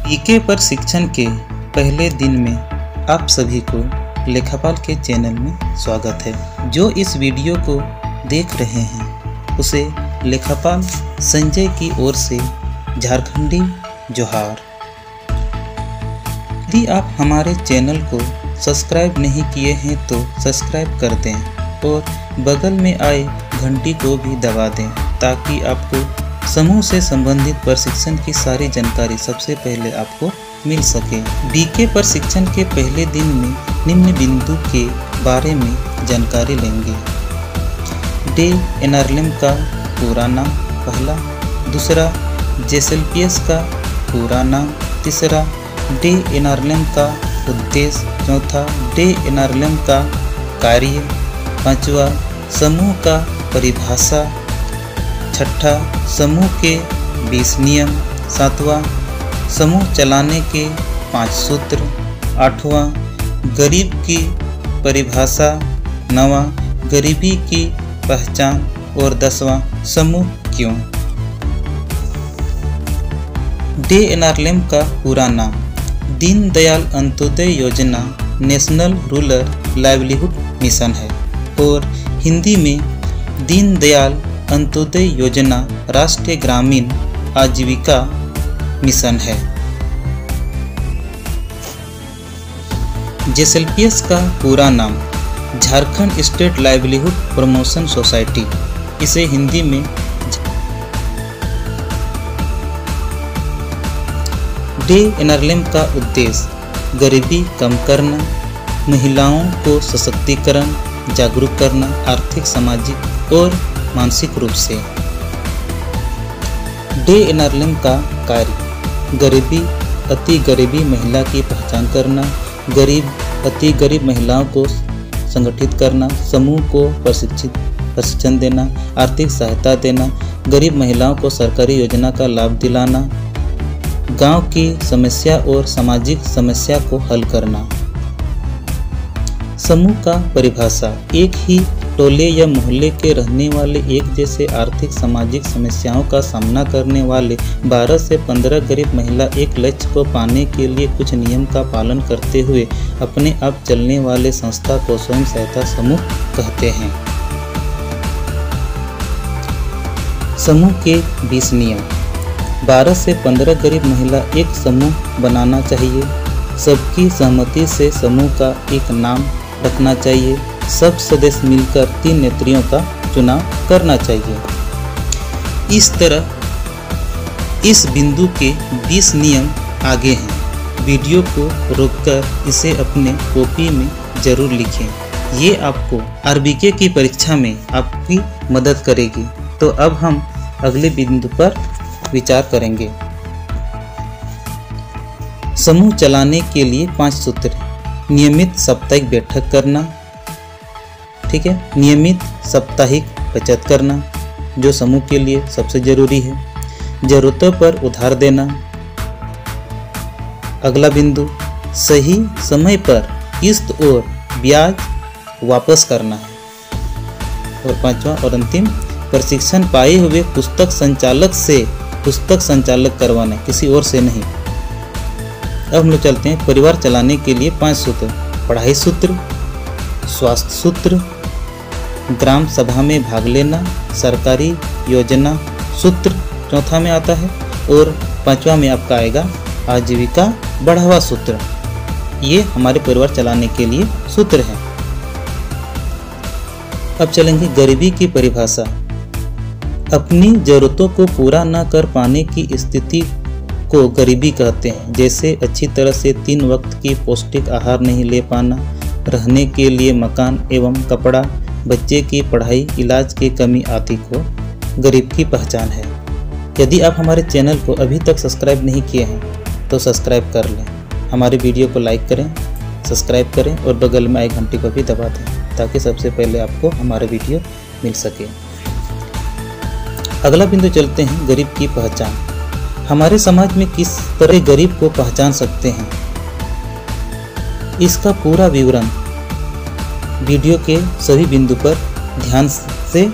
BK पर शिक्षण के पहले दिन में आप सभी को लेखापाल के चैनल में स्वागत है। जो इस वीडियो को देख रहे हैं उसे लेखापाल संजय की ओर से झारखंडी जोहार। यदि आप हमारे चैनल को सब्सक्राइब नहीं किए हैं तो सब्सक्राइब कर दें और बगल में आए घंटी को भी दबा दें ताकि आपको समूह से संबंधित प्रशिक्षण की सारी जानकारी सबसे पहले आपको मिल सके। बीके प्रशिक्षण के पहले दिन में निम्न बिंदु के बारे में जानकारी लेंगे। डे एनआरएलएम का पूरा नाम पहला, दूसरा जेएसएलपीएस का पूरा नाम, तीसरा डे एनआरएलएम का उद्देश्य, चौथा डे एनआरएलएम का कार्य, पांचवा समूह का परिभाषा, छठा समूह के 20 नियम, सातवां समूह चलाने के 5 सूत्र, आठवां गरीब की परिभाषा, नवां गरीबी की पहचान और 10वां समूह क्यों। डे एनआरएलएम का पूरा नाम दीनदयाल अंत्योदय योजना नेशनल रूरल लाइवलीहुड मिशन है और हिंदी में दीनदयाल अंत्योदय योजना राष्ट्रीय ग्रामीण आजीविका मिशन है। जेएसएलपीएस का पूरा नाम Jharkhand state livelihood promotion society, इसे हिंदी में डे एनआरएलएम का उद्देश्य गरीबी कम करना, महिलाओं को सशक्तिकरण, जागरूक करना आर्थिक, सामाजिक और मानसिक रूप से। डे एनआरएलएम का कार्य गरीबी, अति गरीबी महिला की पहचान करना, गरीब, अति गरीब महिलाओं को संगठित करना, समूह को प्रशिक्षण देना, आर्थिक सहायता देना, गरीब महिलाओं को सरकारी योजना का लाभ दिलाना, गांव की समस्या और सामाजिक समस्या को हल करना। समूह का परिभाषा एक ही टोले या मोहल्ले के रहने वाले एक जैसे आर्थिक सामाजिक समस्याओं का सामना करने वाले 12 से 15 गरीब महिला एक लक्ष्य को पाने के लिए कुछ नियम का पालन करते हुए अपने आप चलने वाले संस्था को स्वयं सहायता समूह कहते हैं। समूह के 20 नियम। 12 से 15 गरीब महिला एक समूह बनाना चाहिए। सबकी सहमति से समूह का एक नाम रखना चाहिए। सब सदस्य मिलकर 3 नेत्रियों का चुनाव करना चाहिए। इस तरह इस बिंदु के 20 नियम आगे हैं। वीडियो को रोककर इसे अपने कॉपी में जरूर लिखें। ये आपको आरबीके की परीक्षा में आपकी मदद करेगी। तो अब हम अगले बिंदु पर विचार करेंगे। समूह चलाने के लिए 5 सूत्र। नियमित साप्ताहिक बैठक करना, ठीक है, नियमित साप्ताहिक बचत करना जो समूह के लिए सबसे जरूरी है, जरूरतों पर उधार देना। अगला बिंदु सही समय पर किस्त और ब्याज वापस करना है। और 5वां और अंतिम प्रशिक्षण पाए हुए पुस्तक संचालक से पुस्तक संचालक करवाना, किसी और से नहीं। अब हम लोग चलते हैं परिवार चलाने के लिए 5 सूत्र। पढ़ाई सूत्र, स्वास्थ्य सूत्र, ग्राम सभा में भाग लेना, सरकारी योजना सूत्र चौथा में आता है और 5वां में आपका आएगा आजीविका बढ़ावा सूत्र। ये हमारे परिवार चलाने के लिए सूत्र हैं। अब चलेंगे गरीबी की परिभाषा। अपनी जरूरतों को पूरा न कर पाने की स्थिति को गरीबी कहते हैं, जैसे अच्छी तरह से 3 वक्त की पौष्टिक आहार नहीं ले पाना, रहने के लिए मकान एवं कपड़ा, बच्चे की पढ़ाई, इलाज की कमी आदि को गरीब की पहचान है। यदि आप हमारे चैनल को अभी तक सब्सक्राइब नहीं किए हैं तो सब्सक्राइब कर लें, हमारे वीडियो को लाइक करें, सब्सक्राइब करें और बगल में आई घंटी को भी दबा दें ताकि सबसे पहले आपको हमारे वीडियो मिल सके। अगला बिंदु चलते हैं गरीब की पहचान। हमारे समाज में किस तरह गरीब को पहचान सकते हैं, इसका पूरा विवरण वीडियो के सभी बिंदु पर ध्यान से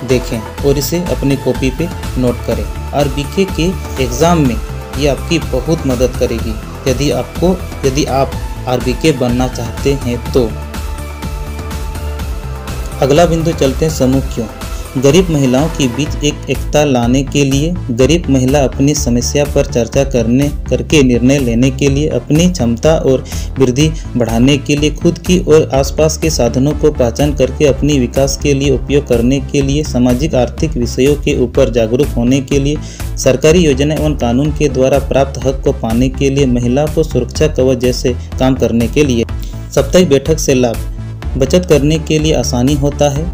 देखें और इसे अपनी कॉपी पे नोट करें। आरबीके के एग्ज़ाम में ये आपकी बहुत मदद करेगी यदि आप आरबीके बनना चाहते हैं तो। अगला बिंदु चलते हैं समूह क्यों। गरीब महिलाओं के बीच एक एकता लाने के लिए, गरीब महिला अपनी समस्या पर चर्चा करके निर्णय लेने के लिए, अपनी क्षमता और वृद्धि बढ़ाने के लिए, खुद की और आसपास के साधनों को पहचान करके अपनी विकास के लिए उपयोग करने के लिए, सामाजिक आर्थिक विषयों के ऊपर जागरूक होने के लिए, सरकारी योजना एवं कानून के द्वारा प्राप्त हक को पाने के लिए, महिला को सुरक्षा कवच जैसे काम करने के लिए। साप्ताहिक बैठक से लाभ, बचत करने के लिए आसानी होता है,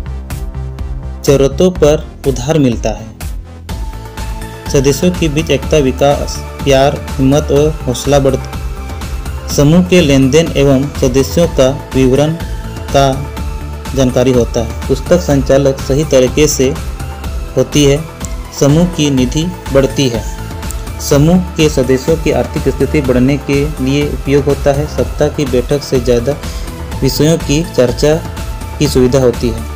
जरूरतों पर उधार मिलता है, सदस्यों के बीच एकता, विकास, प्यार, हिम्मत और हौसला बढ़ता, समूह के लेन देन एवं सदस्यों का विवरण का जानकारी होता है, पुस्तक संचालक सही तरीके से होती है, समूह की निधि बढ़ती है, समूह के सदस्यों की आर्थिक स्थिति बढ़ने के लिए उपयोग होता है, सप्ताह की बैठक से ज़्यादा विषयों की चर्चा की सुविधा होती है।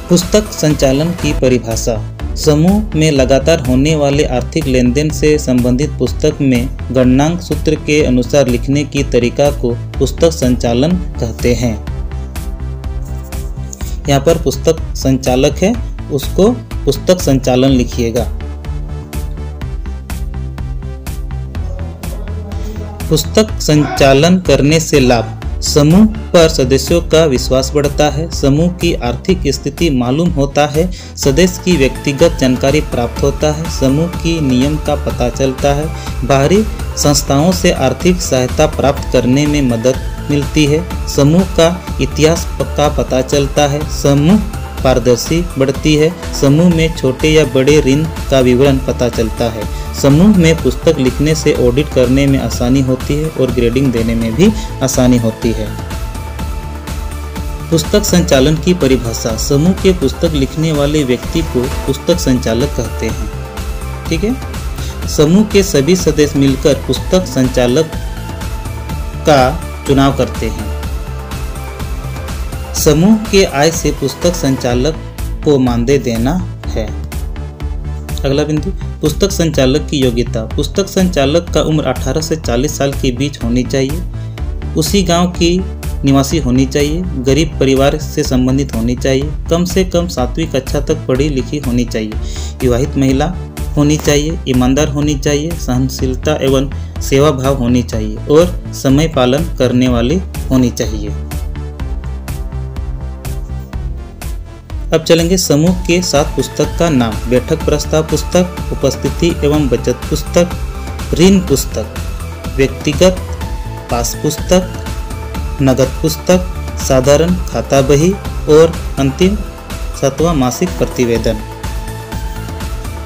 पुस्तक संचालन की परिभाषा, समूह में लगातार होने वाले आर्थिक लेनदेन से संबंधित पुस्तक में गणनांक सूत्र के अनुसार लिखने की तरीका को पुस्तक संचालन कहते हैं। यहाँ पर पुस्तक संचालक है, उसको पुस्तक संचालन लिखिएगा। पुस्तक संचालन करने से लाभ, समूह पर सदस्यों का विश्वास बढ़ता है, समूह की आर्थिक स्थिति मालूम होता है, सदस्य की व्यक्तिगत जानकारी प्राप्त होता है, समूह की नियम का पता चलता है, बाहरी संस्थाओं से आर्थिक सहायता प्राप्त करने में मदद मिलती है, समूह का इतिहास का पता चलता है, समूह पारदर्शी बढ़ती है, समूह में छोटे या बड़े ऋण का विवरण पता चलता है, समूह में पुस्तक लिखने से ऑडिट करने में आसानी होती है और ग्रेडिंग देने में भी आसानी होती है। पुस्तक संचालन की परिभाषा, समूह के पुस्तक लिखने वाले व्यक्ति को पुस्तक संचालक कहते हैं। ठीक है, समूह के सभी सदस्य मिलकर पुस्तक संचालक का चुनाव करते हैं। समूह के आय से पुस्तक संचालक को मानदेय देना है। अगला बिंदु, पुस्तक संचालक की योग्यता, पुस्तक संचालक का उम्र 18 से 40 साल के बीच होनी चाहिए, उसी गांव की निवासी होनी चाहिए, गरीब परिवार से संबंधित होनी चाहिए, कम से कम 7वीं कक्षा तक पढ़ी लिखी होनी चाहिए, विवाहित महिला होनी चाहिए, ईमानदार होनी चाहिए, सहनशीलता एवं सेवा भाव होनी चाहिए और समय पालन करने वाली होनी चाहिए। अब चलेंगे समूह के 7 पुस्तक का नाम। बैठक प्रस्ताव पुस्तक, उपस्थिति एवं बचत पुस्तक, ऋण पुस्तक, व्यक्तिगत पास पुस्तक, नगद पुस्तक, साधारण खाता बही और अंतिम 7वां मासिक प्रतिवेदन।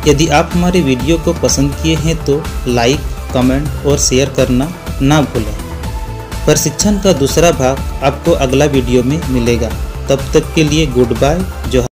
यदि आप हमारे वीडियो को पसंद किए हैं तो लाइक, कमेंट और शेयर करना ना भूलें। प्रशिक्षण का दूसरा भाग आपको अगला वीडियो में मिलेगा। तब तक के लिए गुड बाय। जो